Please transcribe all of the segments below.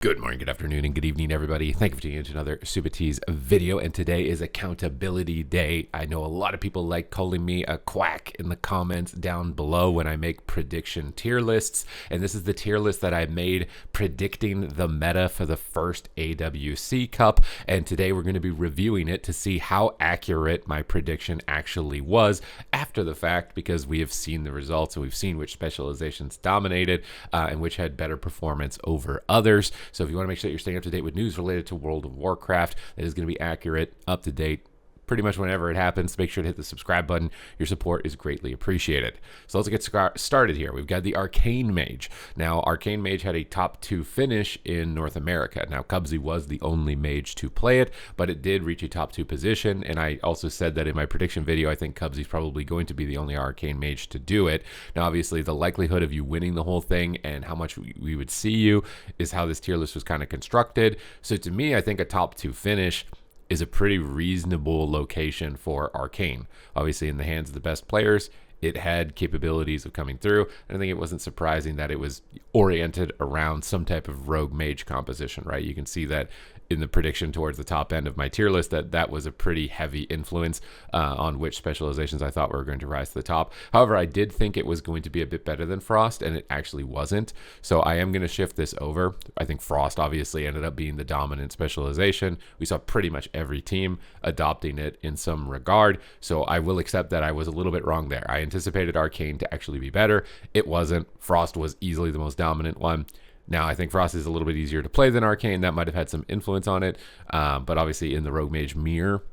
Good morning, good afternoon, and good evening, everybody. Thank you for tuning in to another Supatease video, and today is accountability day. I know a lot of people like calling me a quack in the comments down below when I make prediction tier lists, and this is the tier list that I made predicting the meta for the first AWC Cup, and today we're going to be reviewing it to see how accurate my prediction actually was after the fact, because we have seen the results and we've seen which specializations dominated and which had better performance over others. So if you want to make sure that you're staying up to date with news related to World of Warcraft, that is going to be accurate, up to date, pretty much whenever it happens. Make sure to hit the subscribe button. Your support is greatly appreciated. So let's get started here. We've got the Arcane Mage. Now, Arcane Mage had a top 2 finish in North America. Now, Cubsy was the only mage to play it, but it did reach a top 2 position. And I also said that in my prediction video, I think Cubsy's probably going to be the only Arcane Mage to do it. Now, obviously, the likelihood of you winning the whole thing and how much we would see you is how this tier list was kind of constructed. So to me, I think a top 2 finish is a pretty reasonable location for Arcane. Obviously, in the hands of the best players, it had capabilities of coming through. And I think it wasn't surprising that it was oriented around some type of rogue mage composition, right? You can see that in the prediction towards the top end of my tier list, that was a pretty heavy influence on which specializations I thought were going to rise to the top. However, I did think it was going to be a bit better than Frost, and it actually wasn't. So I am going to shift this over. I think Frost obviously ended up being the dominant specialization. We saw pretty much every team adopting it in some regard. So I will accept that I was a little bit wrong there. I anticipated Arcane to actually be better. It wasn't. Frost was easily the most dominant one. Now, I think Frost is a little bit easier to play than Arcane. That might have had some influence on it. But obviously, in the Rogue Mage mirror,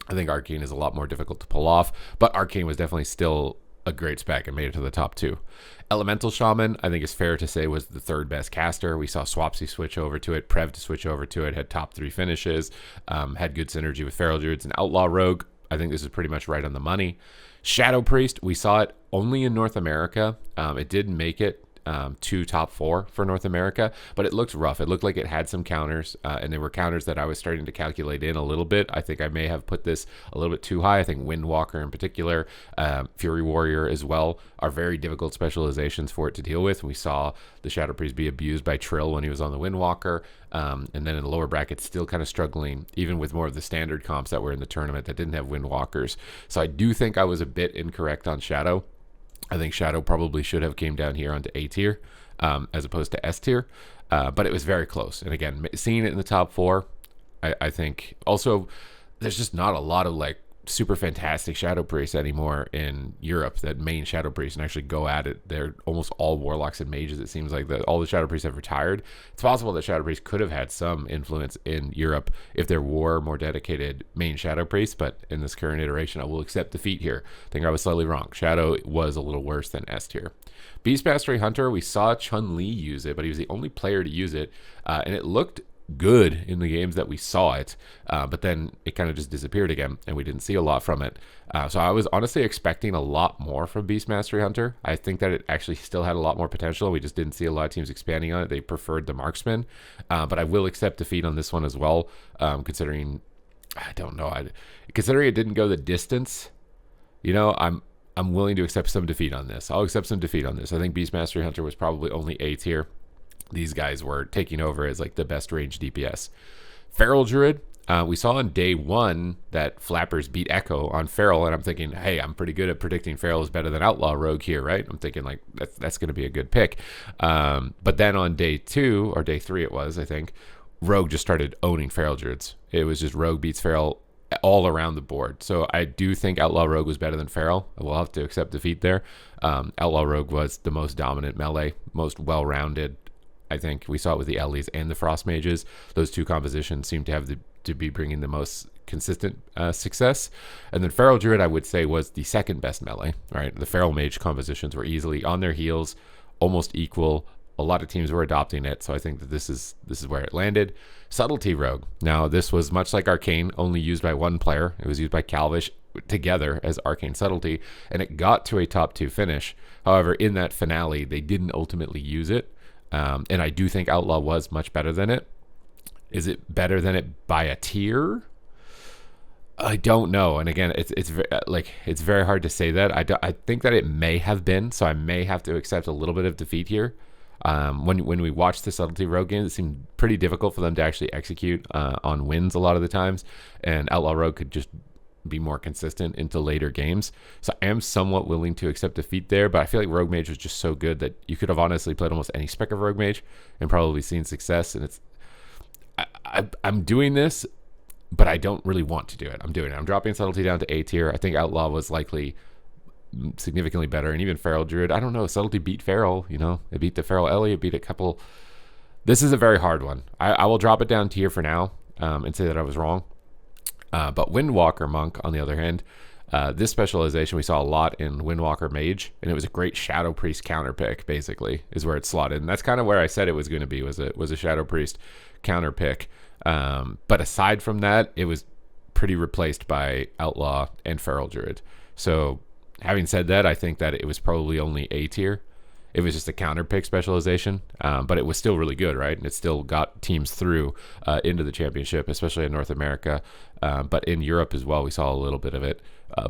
I think Arcane is a lot more difficult to pull off. But Arcane was definitely still a great spec and made it to the top 2. Elemental Shaman, I think it's fair to say, was the third best caster. We saw Swapsy switch over to it, Prev to switch over to it, had top 3 finishes, had good synergy with Feral Druids and Outlaw Rogue. I think this is pretty much right on the money. Shadow Priest, we saw it only in North America. It didn't make it to top 4 for North America, but it looked rough. It looked like it had some counters, and they were counters that I was starting to calculate in a little bit. I think I may have put this a little bit too high. I think Windwalker in particular, Fury Warrior as well, are very difficult specializations for it to deal with. We saw the Shadow Priest be abused by Trill when he was on the Windwalker, and then in the lower bracket, still kind of struggling, even with more of the standard comps that were in the tournament that didn't have Windwalkers. So I do think I was a bit incorrect on Shadow. I think Shadow probably should have came down here onto A tier as opposed to S tier, but it was very close. And again, seeing it in the top 4, I think also there's just not a lot of like super fantastic Shadow Priests anymore in Europe that main Shadow Priests and actually go at it. They're almost all Warlocks and Mages. It seems like that all the Shadow Priests have retired. It's possible that Shadow Priests could have had some influence in Europe if there were more dedicated main Shadow Priests, but in this current iteration, I will accept defeat here. I think I was slightly wrong. Shadow was a little worse than S tier. Beast Mastery Hunter, we saw Chun-Li use it, but he was the only player to use it, and it looked good in the games that we saw it, but then it kind of just disappeared again and we didn't see a lot from it. So I was honestly expecting a lot more from Beast Mastery Hunter. I think that it actually still had a lot more potential. We just didn't see a lot of teams expanding on it. They preferred the marksman, but I will accept defeat on this one as well, considering considering it didn't go the distance. I'm willing to accept some defeat on this. I'll accept some defeat on this. I think Beast Mastery Hunter was probably only A tier. These guys were taking over as like the best range DPS. Feral Druid, we saw on day 1 that Flappers beat Echo on Feral, and I'm thinking, hey, I'm pretty good at predicting Feral is better than Outlaw Rogue here, right? I'm thinking like that's going to be a good pick. But then on day 2 or day 3 it was, I think, Rogue just started owning Feral Druids. It was just Rogue beats Feral all around the board. So I do think Outlaw Rogue was better than Feral. We'll have to accept defeat there. Outlaw Rogue was the most dominant melee, most well-rounded. I think we saw it with the Ellies and the Frost Mages. Those 2 compositions seem to have to be bringing the most consistent success. And then Feral Druid, I would say, was the second best melee. All right, the Feral Mage compositions were easily on their heels, almost equal. A lot of teams were adopting it, so I think that this is where it landed. Subtlety Rogue. Now, this was much like Arcane, only used by one player. It was used by Calvish together as Arcane Subtlety, and it got to a top 2 finish. However, in that finale, they didn't ultimately use it. And I do think Outlaw was much better than it. Is it better than it by a tier? I don't know. And again, it's very hard to say that. I think that it may have been, so I may have to accept a little bit of defeat here. When we watched the subtlety rogue games, it seemed pretty difficult for them to actually execute on wins a lot of the times, and Outlaw Rogue could just be more consistent into later games. So I am somewhat willing to accept defeat there, but I feel like Rogue Mage was just so good that you could have honestly played almost any spec of Rogue Mage and probably seen success. And I'm doing this, but I don't really want to do it. I'm doing it. I'm dropping subtlety down to A tier. I think Outlaw was likely significantly better, and even Feral Druid. I don't know. Subtlety beat Feral. It beat the Feral Ellie. It beat a couple. This is a very hard one. I will drop it down tier for now and say that I was wrong. But Windwalker Monk, on the other hand, this specialization we saw a lot in Windwalker Mage, and it was a great Shadow Priest counter pick, basically, is where it's slotted. And that's kind of where I said it was going to be, was a Shadow Priest counter pick. But aside from that, it was pretty replaced by Outlaw and Feral Druid. So having said that, I think that it was probably only A tier. It was just a counter pick specialization, but it was still really good, right? And it still got teams through into the championship, especially in North America. But in Europe as well, we saw a little bit of it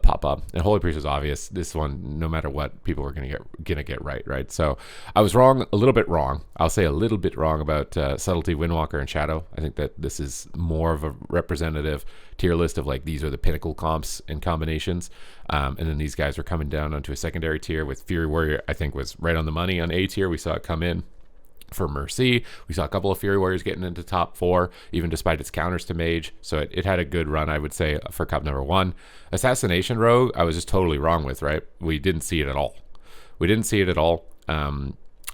pop up. And Holy Priest was obvious. This one, no matter what, people were gonna get right? So I was wrong, a little bit wrong. I'll say a little bit wrong about Subtlety, Windwalker, and Shadow. I think that this is more of a representative tier list of like these are the pinnacle comps and combinations. And then these guys were coming down onto a secondary tier with Fury Warrior. I think was right on the money on A tier. We saw it come in for Mercy. We saw a couple of Fury Warriors getting into top 4, even despite its counters to Mage. So it had a good run, I would say, for cup number 1. Assassination Rogue, I was just totally wrong with, right? We didn't see it at all.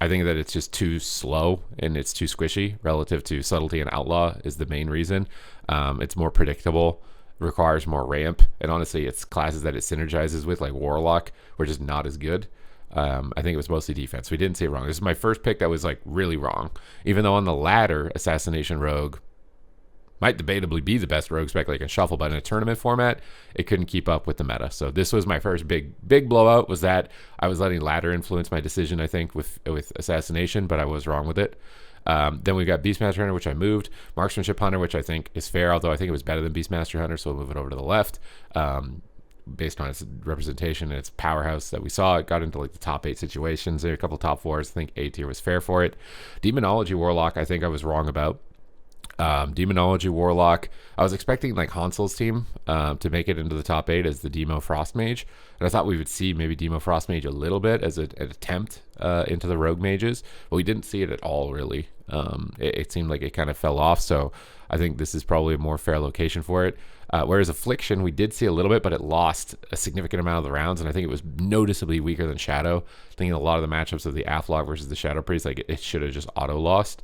I think that it's just too slow and it's too squishy relative to Subtlety and Outlaw is the main reason. It's more predictable, requires more ramp, and honestly, it's classes that it synergizes with, like Warlock, were just not as good. I think it was mostly defense. We didn't say it wrong. This is my first pick that was like really wrong. Even though on the ladder, Assassination Rogue might debatably be the best rogue spec like in Shuffle, but in a tournament format, it couldn't keep up with the meta. So this was my first big blowout, was that I was letting ladder influence my decision, I think, with Assassination, but I was wrong with it. Then we got Beastmaster Hunter, which I moved. Marksmanship Hunter, which I think is fair, although I think it was better than Beastmaster Hunter, so we'll move it over to the left. Based on its representation and its powerhouse that we saw, it got into like the top 8 situations. There were a couple top 4s. I think A tier was fair for it. Demonology Warlock, I think I was wrong about. Demonology Warlock, I was expecting like Hansel's team to make it into the top 8 as the Demo Frost Mage, and I thought we would see maybe Demo Frost Mage a little bit as an attempt into the Rogue Mages, but we didn't see it at all, really. It seemed like it kind of fell off, so I think this is probably a more fair location for it. Whereas Affliction, we did see a little bit, but it lost a significant amount of the rounds, and I think it was noticeably weaker than Shadow. I think in a lot of the matchups of the Athlog versus the Shadow Priest, like it should have just auto-lost.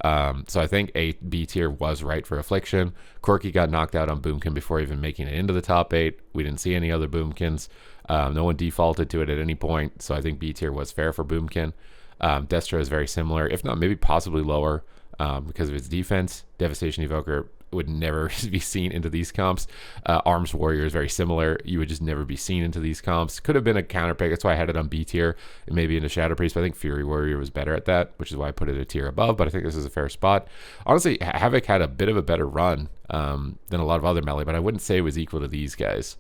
So I think A, B tier was right for Affliction. Corky got knocked out on Boomkin before even making it into the top 8. We didn't see any other Boomkins. No one defaulted to it at any point, so I think B tier was fair for Boomkin. Destro is very similar, if not maybe possibly lower because of its defense. Devastation Evoker would never be seen into these comps. Arms Warrior is very similar. You would just never be seen into these comps. Could have been a counter pick. That's why I had it on B tier and maybe into Shadow Priest, but I think Fury Warrior was better at that, which is why I put it a tier above, but I think this is a fair spot. Honestly, Havoc had a bit of a better run than a lot of other melee, but I wouldn't say it was equal to these guys.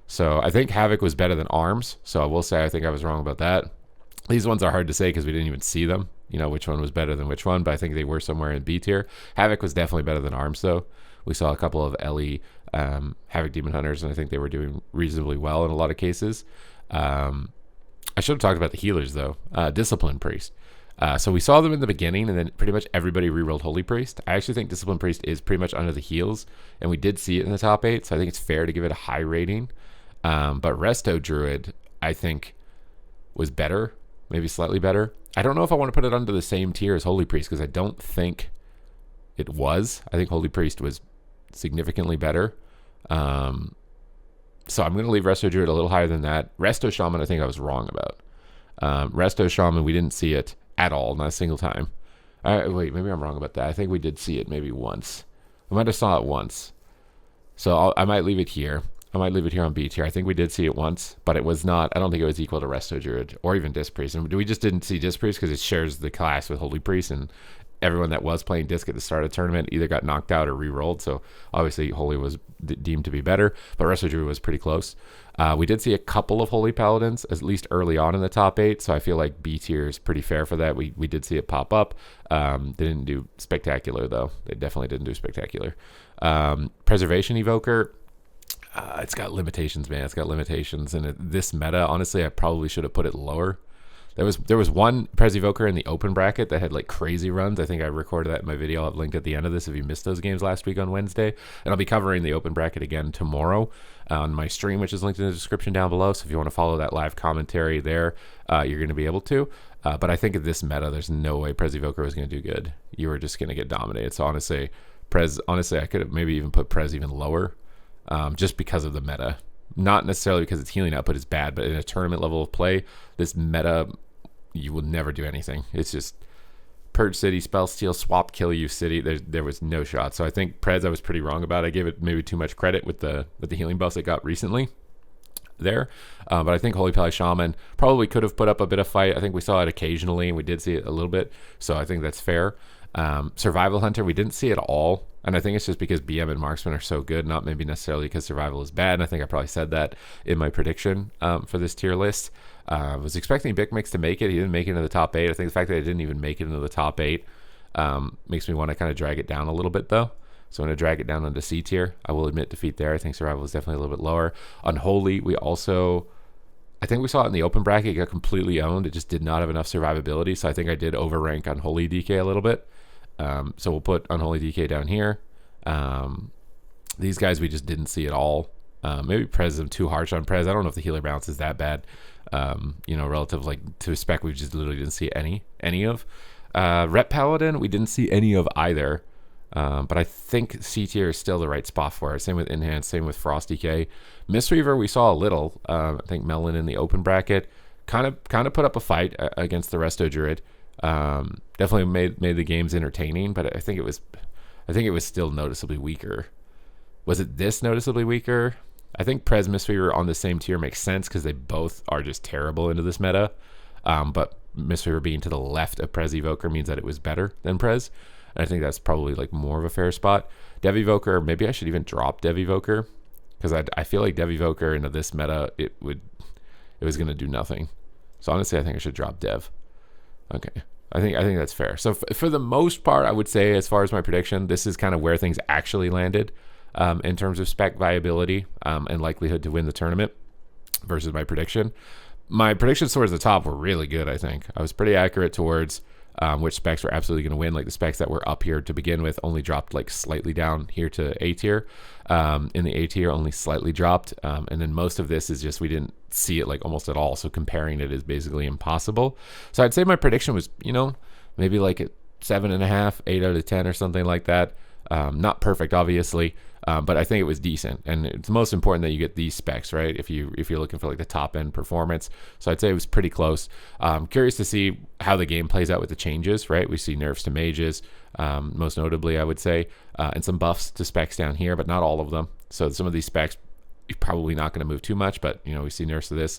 So I think Havoc was better than Arms, so I will say I think I was wrong about that. These ones are hard to say because we didn't even see them, which one was better than which one, but I think they were somewhere in B tier. Havoc was definitely better than Arms, though. We saw a couple of Ellie Havoc Demon Hunters, and I think they were doing reasonably well in a lot of cases. I should have talked about the healers, though. Discipline Priest. So we saw them in the beginning, and then pretty much everybody rerolled Holy Priest. I actually think Discipline Priest is pretty much under the heels, and we did see it in the top 8, so I think it's fair to give it a high rating. But Resto Druid, I think, was better. Maybe slightly better. I don't know if I want to put it under the same tier as Holy Priest because I don't think it was. I think Holy Priest was significantly better. So I'm going to leave Resto Druid a little higher than that. Resto Shaman, I think I was wrong about. Resto Shaman, we didn't see it at all, not a single time. Wait, maybe I'm wrong about that. I think we did see it maybe once. I might have saw it once. So I might leave it here. I might leave it here on B tier. I think we did see it once, but it was not, I don't think it was equal to Resto Druid or even Disc Priest. And we just didn't see Disc Priest because it shares the class with Holy Priest, and everyone that was playing disc at the start of the tournament either got knocked out or re-rolled. So obviously Holy was deemed to be better, but Resto Druid was pretty close. We did see a couple of Holy Paladins, at least early on in the top 8, so I feel like B tier is pretty fair for that. We did see it pop up. They didn't do spectacular, though. They definitely didn't do spectacular. Preservation Evoker, it's got limitations, man. It's got limitations, and this meta, honestly, I probably should have put it lower. There was one Pres Evoker in the open bracket that had like crazy runs. I think I recorded that in my video. I'll have linked at the end of this if you missed those games last week on Wednesday. And I'll be covering the open bracket again tomorrow on my stream, which is linked in the description down below. So if you want to follow that live commentary there, you're going to be able to. But I think at this meta, there's no way Pres Evoker was going to do good. You were just going to get dominated. So honestly, I could have maybe even put Pres even lower just because of the meta. Not necessarily because its healing output is bad, but in a tournament level of play, this meta, you will never do anything. It's just Purge City, Spell Steal, Swap, Kill You City. There was no shot. So I think Preds I was pretty wrong about. I gave it maybe too much credit with the healing buffs it got recently there. But I think Holy Pally Shaman probably could have put up a bit of fight. I think we saw it occasionally, and we did see it a little bit. So I think that's fair. Survival Hunter, we didn't see it all. And I think it's just because BM and Marksman are so good, not maybe necessarily because Survival is bad. And I think I probably said that in my prediction for this tier list. I was expecting Big Mix to make it. He didn't make it into the top 8. I think the fact that he didn't even make it into the top 8 makes me want to kind of drag it down a little bit, though. So I'm going to drag it down into C tier. I will admit defeat there. I think Survival is definitely a little bit lower. Unholy, I think we saw it in the open bracket. It got completely owned. It just did not have enough survivability. So I think I did overrank Unholy DK a little bit. So we'll put Unholy DK down here. These guys we just didn't see at all. Maybe Prez is too harsh on Prez. I don't know if the healer balance is that bad. Relative like to spec, we just literally didn't see any of. Rep Paladin, we didn't see any of either. But I think C tier is still the right spot for it. Same with Enhance, same with Frost DK. Mistweaver, we saw a little. I think Melon in the open bracket kind of put up a fight against the Resto Druid. Definitely made the games entertaining, but I think it was still noticeably weaker. Was it this noticeably weaker? I think Prez Mistweaver on the same tier makes sense because they both are just terrible into this meta. But Mistweaver being to the left of Prez Evoker means that it was better than Prez. And I think that's probably like more of a fair spot. Dev Evoker, maybe I should even drop Dev Evoker because I feel like Dev Evoker into this meta it was gonna do nothing. So honestly, I think I should drop Dev. Okay. I think that's fair. So for the most part, I would say as far as my prediction, this is kind of where things actually landed in terms of spec viability and likelihood to win the tournament versus my prediction. My predictions towards the top were really good, I think. I was pretty accurate towards which specs were absolutely going to win. Like the specs that were up here to begin with only dropped like slightly down here to A tier. In the A tier only slightly dropped. And then most of this is just we didn't see it like almost at all. So comparing it is basically impossible. So I'd say my prediction was, maybe like a 7.5, 8 out of 10 or something like that. Not perfect, obviously. But I think it was decent, and it's most important that you get these specs, right? If you're looking for like the top end performance, so I'd say it was pretty close. Curious to see how the game plays out with the changes, right? We see nerfs to mages, most notably, I would say, and some buffs to specs down here, but not all of them. So some of these specs you're probably not going to move too much, but we see nerfs to this.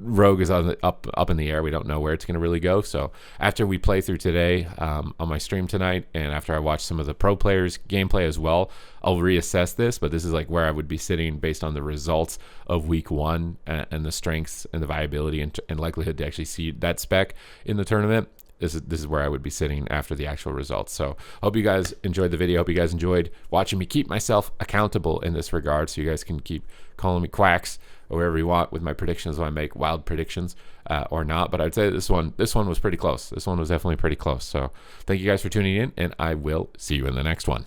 Rogue is up in the air. We don't know where it's going to really go. So after we play through today on my stream tonight, and after I watch some of the pro players gameplay as well, I'll reassess this. But this is like where I would be sitting based on the results of week 1 and the strengths and the viability and likelihood to actually see that spec in the tournament. This is where I would be sitting after the actual results. So hope you guys enjoyed the video. Hope you guys enjoyed watching me keep myself accountable in this regard, so you guys can keep calling me quacks or wherever you want with my predictions when I make wild predictions or not. But I'd say this one was pretty close. This one was definitely pretty close. So thank you guys for tuning in, and I will see you in the next one.